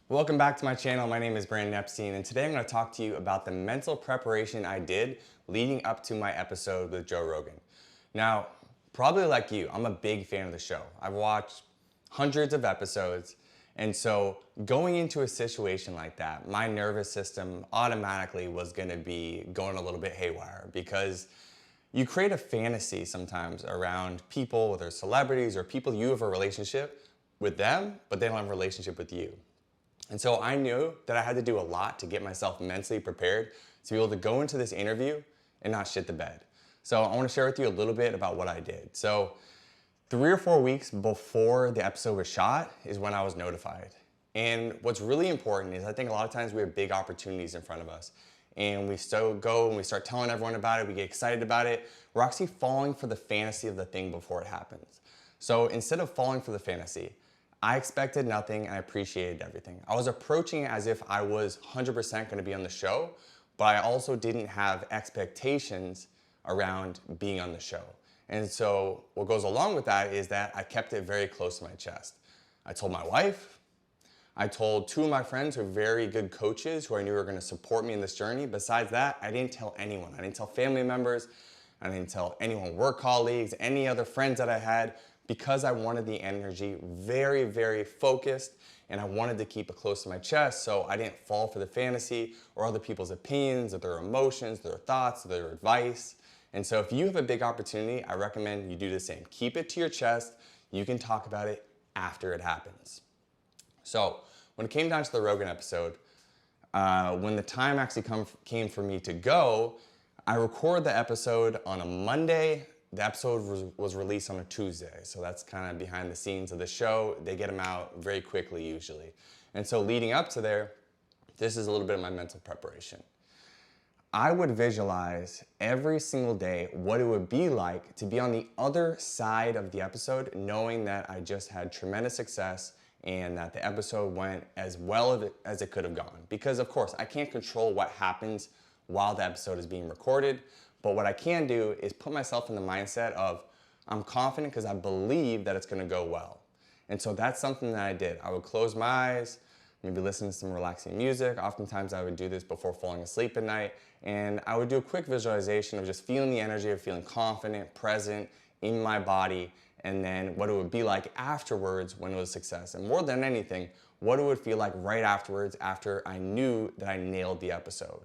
Welcome back to my channel. My name is Brandon Epstein, and today I'm going to talk to you about the mental preparation I did leading up to my episode with Joe Rogan. Now, probably like you, I'm a big fan of the show. I've watched hundreds of episodes, and so going into a situation like that, my nervous system automatically was going to be going a little bit haywire because you create a fantasy sometimes around people, whether celebrities or people you have a relationship with them, but they don't have a relationship with you. And so I knew that I had to do a lot to get myself mentally prepared to be able to go into this interview and not shit the bed. So I want to share with you a little bit about what I did. So 3 or 4 weeks before the episode was shot is when I was notified. And what's really important is I think a lot of times we have big opportunities in front of us. And we still go and we start telling everyone about it, we get excited about it. We're actually falling for the fantasy of the thing before it happens. So instead of falling for the fantasy, I expected nothing and I appreciated everything. I was approaching it as if I was 100% going to be on the show, but I also didn't have expectations around being on the show. And so what goes along with that is that I kept it very close to my chest. I told my wife, I told 2 of my friends who are very good coaches who I knew were going to support me in this journey. Besides that, I didn't tell anyone. I didn't tell family members. I didn't tell anyone, work colleagues, any other friends that I had, because I wanted the energy very, very focused and I wanted to keep it close to my chest so I didn't fall for the fantasy or other people's opinions or their emotions, their thoughts, their advice. And so if you have a big opportunity, I recommend you do the same. Keep it to your chest. You can talk about it after it happens. So when it came down to the Rogan episode, when the time actually came for me to go, I recorded the episode on a Monday. The episode was released on a Tuesday, so that's kind of behind the scenes of the show. They get them out very quickly usually. And so leading up to there, this is a little bit of my mental preparation. I would visualize every single day what it would be like to be on the other side of the episode, knowing that I just had tremendous success and that the episode went as well as it could have gone. Because of course, I can't control what happens while the episode is being recorded. But what I can do is put myself in the mindset of I'm confident because I believe that it's going to go well. And so that's something that I did. I would close my eyes, maybe listen to some relaxing music. Oftentimes I would do this before falling asleep at night. And I would do a quick visualization of just feeling the energy of feeling confident, present in my body, and then what it would be like afterwards when it was a success. And more than anything, what it would feel like right afterwards after I knew that I nailed the episode.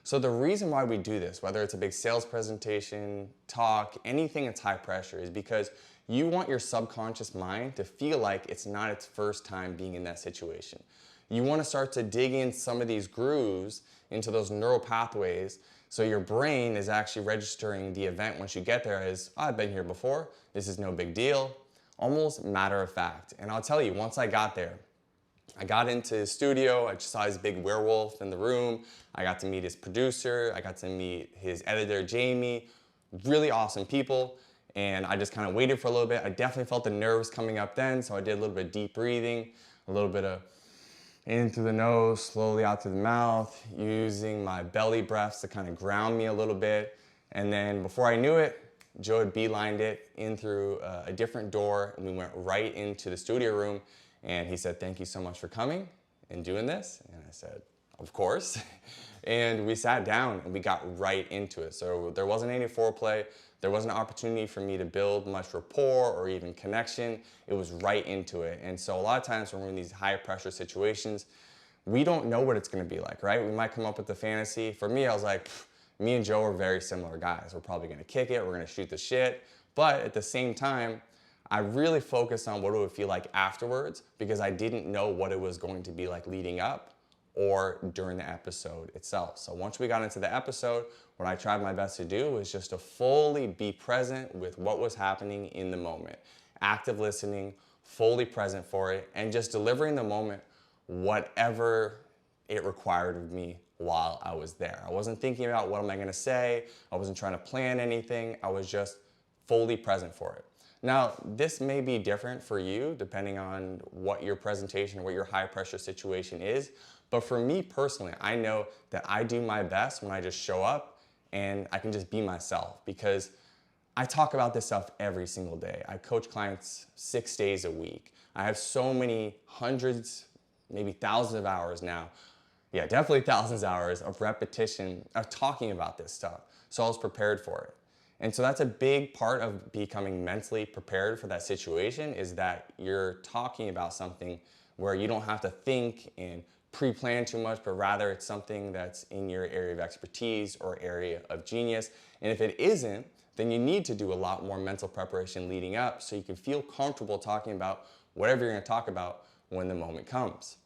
So the reason why we do this, whether it's a big sales presentation, talk, anything that's high pressure, is because you want your subconscious mind to feel like it's not its first time being in that situation. You want to start to dig in some of these grooves into those neural pathways so your brain is actually registering the event once you get there as, oh, I've been here before, this is no big deal, almost matter of fact. And I'll tell you, once I got there, I got into his studio, I just saw his big werewolf in the room, I got to meet his producer, I got to meet his editor, Jamie, really awesome people, and I just kind of waited for a little bit. I definitely felt the nerves coming up then, so I did a little bit of deep breathing, a little bit of in through the nose, slowly out through the mouth, using my belly breaths to kind of ground me a little bit, and then before I knew it, Joe had beelined it in through a different door, and we went right into the studio room. And he said, thank you so much for coming and doing this. And I said, of course. And we sat down and we got right into it. So there wasn't any foreplay. There wasn't an opportunity for me to build much rapport or even connection. It was right into it. And so a lot of times when we're in these high pressure situations, we don't know what it's going to be like, right? We might come up with the fantasy. For me, I was like, me and Joe are very similar guys. We're probably going to kick it. We're going to shoot the shit. But at the same time, I really focused on what it would feel like afterwards because I didn't know what it was going to be like leading up or during the episode itself. So once we got into the episode, what I tried my best to do was just to fully be present with what was happening in the moment. Active listening, fully present for it, and just delivering the moment whatever it required of me while I was there. I wasn't thinking about what am I going to say. I wasn't trying to plan anything. I was just fully present for it. Now, this may be different for you depending on what your presentation or what your high pressure situation is. But for me personally, I know that I do my best when I just show up and I can just be myself because I talk about this stuff every single day. I coach clients 6 days a week. I have so many hundreds, maybe thousands of hours now. Yeah, definitely thousands of hours of repetition of talking about this stuff. So I was prepared for it. And so that's a big part of becoming mentally prepared for that situation, is that you're talking about something where you don't have to think and pre-plan too much, but rather it's something that's in your area of expertise or area of genius. And if it isn't, then you need to do a lot more mental preparation leading up so you can feel comfortable talking about whatever you're going to talk about when the moment comes.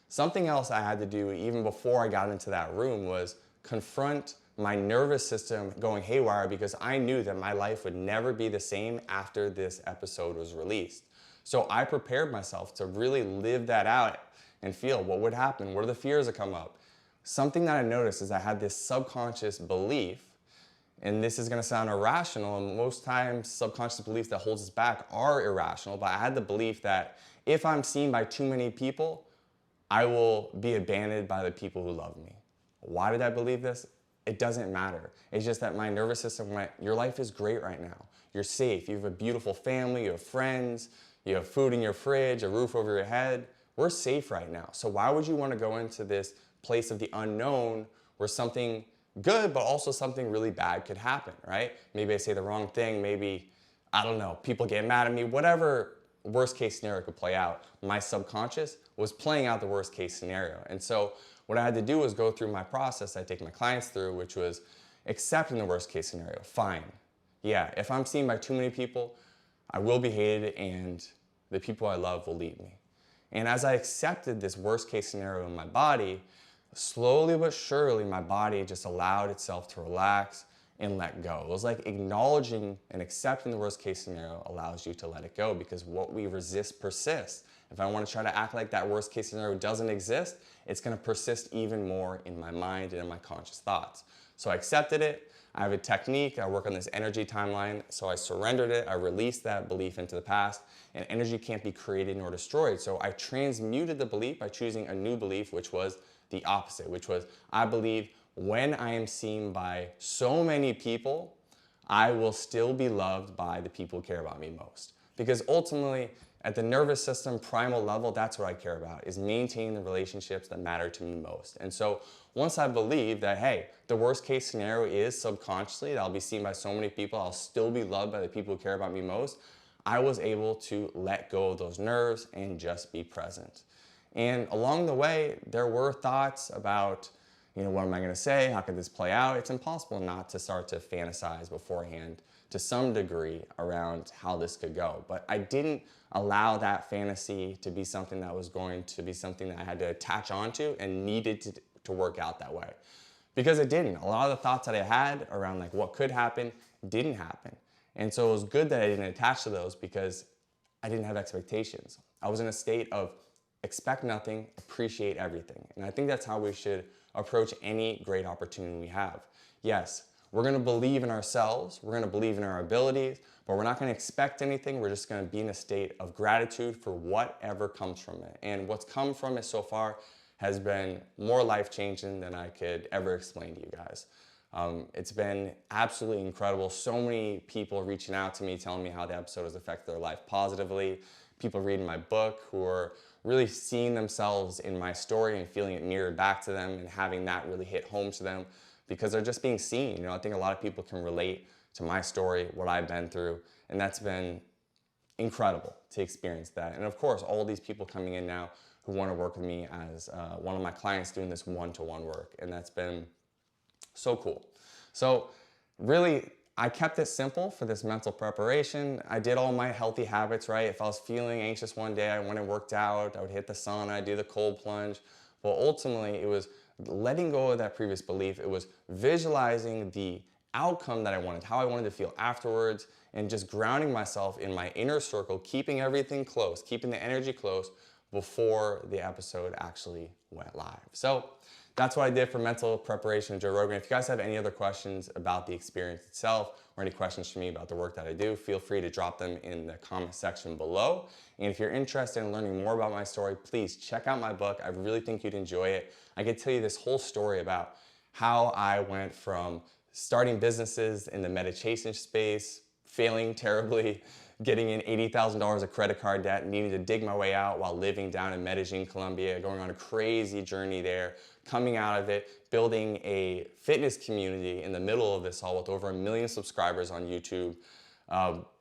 Something else I had to do even before I got into that room was confront my nervous system going haywire, because I knew that my life would never be the same after this episode was released. So I prepared myself to really live that out and feel what would happen, what are the fears that come up. Something that I noticed is I had this subconscious belief, and this is going to sound irrational, and most times subconscious beliefs that holds us back are irrational, but I had the belief that if I'm seen by too many people, I will be abandoned by the people who love me. Why did I believe this? It doesn't matter. It's just that my nervous system went, your life is great right now. You're safe. You have a beautiful family. You have friends. You have food in your fridge, a roof over your head. We're safe right now. So why would you want to go into this place of the unknown where something good, but also something really bad could happen, right? Maybe I say the wrong thing. Maybe, I don't know, people get mad at me. Whatever worst case scenario could play out, my subconscious was playing out the worst case scenario. And so what I had to do was go through my process I take my clients through, which was accepting the worst case scenario. Fine. Yeah, if I'm seen by too many people, I will be hated and the people I love will leave me. And as I accepted this worst case scenario in my body, slowly but surely my body just allowed itself to relax and let go. It was like acknowledging and accepting the worst case scenario allows you to let it go, because what we resist persists. If I want to try to act like that worst case scenario doesn't exist, it's going to persist even more in my mind and in my conscious thoughts. So I accepted it. I have a technique. I work on this energy timeline. So I surrendered it. I released that belief into the past, and energy can't be created nor destroyed. So I transmuted the belief by choosing a new belief, which was the opposite, which was I believe when I am seen by so many people, I will still be loved by the people who care about me most. Because ultimately, at the nervous system primal level, that's what I care about, is maintaining the relationships that matter to me most. And so once I believe that, hey, the worst case scenario is subconsciously that I'll be seen by so many people, I'll still be loved by the people who care about me most, I was able to let go of those nerves and just be present. And along the way, there were thoughts about, what am I going to say? How could this play out? It's impossible not to start to fantasize beforehand to some degree around how this could go. But I didn't allow that fantasy to be something that was going to be something that I had to attach onto and needed to work out that way. Because it didn't. A lot of the thoughts that I had around like what could happen didn't happen. And so it was good that I didn't attach to those, because I didn't have expectations. I was in a state of expect nothing, appreciate everything. And I think that's how we should approach any great opportunity we have. Yes, we're going to believe in ourselves, we're going to believe in our abilities, but we're not going to expect anything. We're just going to be in a state of gratitude for whatever comes from it. And what's come from it so far has been more life-changing than I could ever explain to you guys. It's been absolutely incredible. So many people reaching out to me, telling me how the episode has affected their life positively. People reading my book who are really seeing themselves in my story and feeling it mirrored back to them and having that really hit home to them, because they're just being seen. I think a lot of people can relate to my story, what I've been through, and that's been incredible to experience that. And of course, all these people coming in now who want to work with me as one of my clients doing this one-to-one work, and that's been so cool. So really, I kept it simple for this mental preparation. I did all my healthy habits, right? If I was feeling anxious one day, I went and worked out, I would hit the sauna, I'd do the cold plunge. But ultimately, it was letting go of that previous belief. It was visualizing the outcome that I wanted, how I wanted to feel afterwards, and just grounding myself in my inner circle, keeping everything close, keeping the energy close before the episode actually went live. So that's what I did for mental preparation of Joe Rogan. If you guys have any other questions about the experience itself or any questions for me about the work that I do, feel free to drop them in the comment section below. And if you're interested in learning more about my story, please check out my book. I really think you'd enjoy it. I could tell you this whole story about how I went from starting businesses in the meditation space, failing terribly, getting in $80,000 of credit card debt, needing to dig my way out while living down in Medellin, Colombia, going on a crazy journey there, coming out of it, building a fitness community in the middle of this all with over 1 million subscribers on YouTube.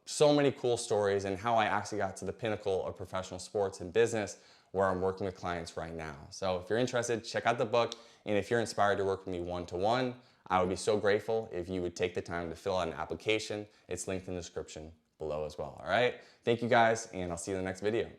So many cool stories, and how I actually got to the pinnacle of professional sports and business where I'm working with clients right now. So if you're interested, check out the book. And if you're inspired to work with me one-to-one, I would be so grateful if you would take the time to fill out an application. It's linked in the description below as well. All right. Thank you guys, and I'll see you in the next video.